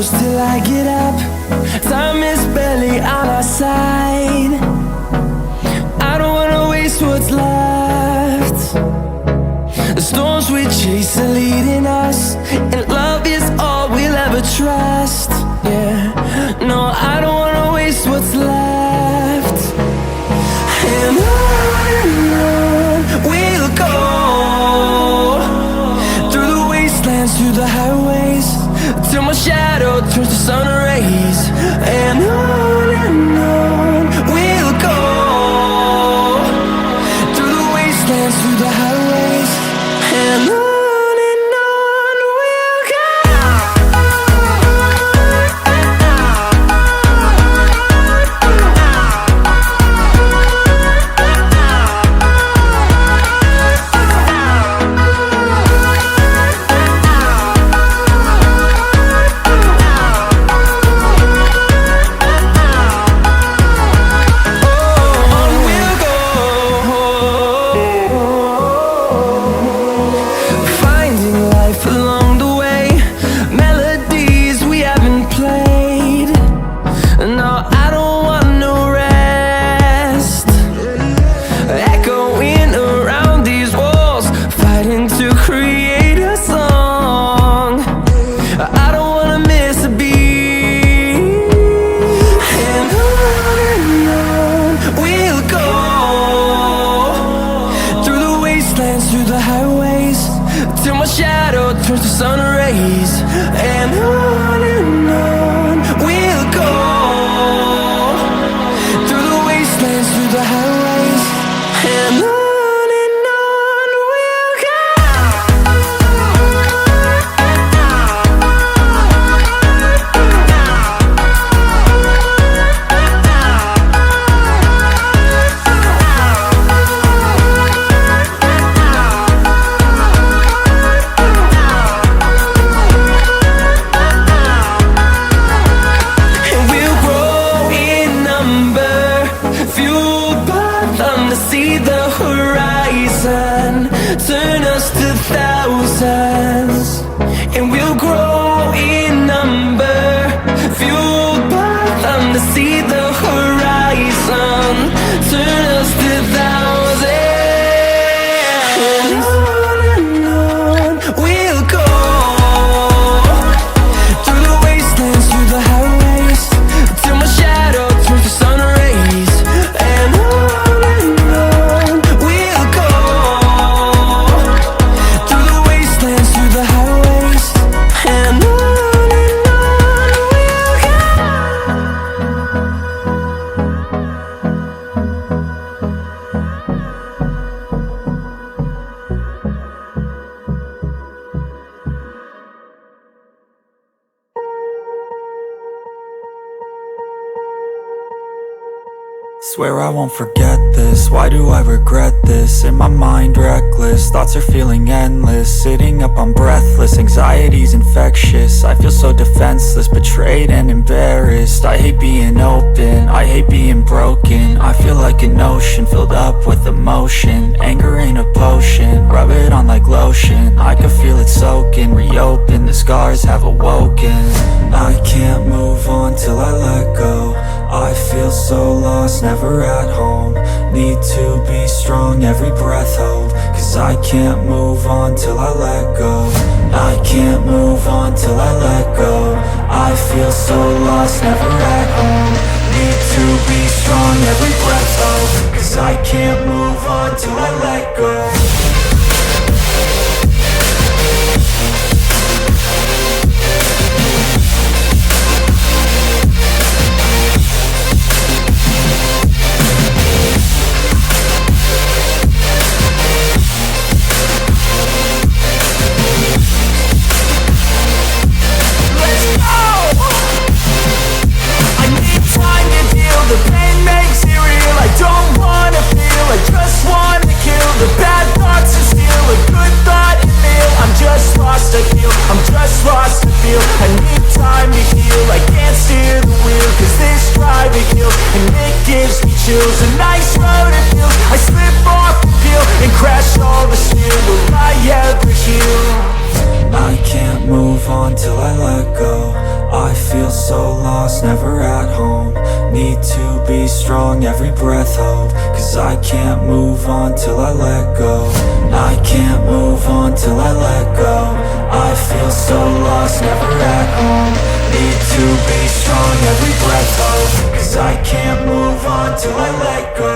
close till I get up. Time is barely on our side. I don't wanna waste what's left. The storms we chase are leading us, and love is all we'll ever trust. Yeah, no, I don't wanna waste what's left. And on we'll go, through the wastelands, through the highways, till my shadow turns to sun rays. And on we'll go, through the wastelands, through the highways, and on we'll go. Through the highways, till my shadow turns to sun rays. And on we'll go, through the wastelands, through the highways, and on we'll go. See the horizon turn us to thousands, and we'll grow in number, fueled by them to see the horizon turn us to thousands. And on we'll go, through the wastelands, through the highways, till my shadow turns to sun rays. And swear I won't forget this, why do I regret this? In my mind reckless, thoughts are feeling endless. Sitting up, I'm breathless, anxiety's infectious. I feel so defenseless, betrayed and embarrassed. I hate being open, I hate being broken. I feel like an ocean, filled up with emotion. Anger ain't a potion, rub it on like lotion. I can feel it soaking, reopen, the scars have awoken. I can't move on till I let go. I feel so lost, never at home. Need to be strong, every breath hold. Cause I can't move on till I let go. I can't move on till I let go. I feel so lost, never at home. Need to be strong, every breath hold. Cause I can't move on till I let go. Chills, a nice road it feels. I slip off the peel and crash all the steel. Will I ever heal? I can't move on till I let go. I feel so lost, never at home. Need to be strong, every breath hope. Cause I can't move on till I let go. I can't move on till I let go. I feel so lost, never at home. Need to be strong, every breath hope. Cause I can't move on till I let go.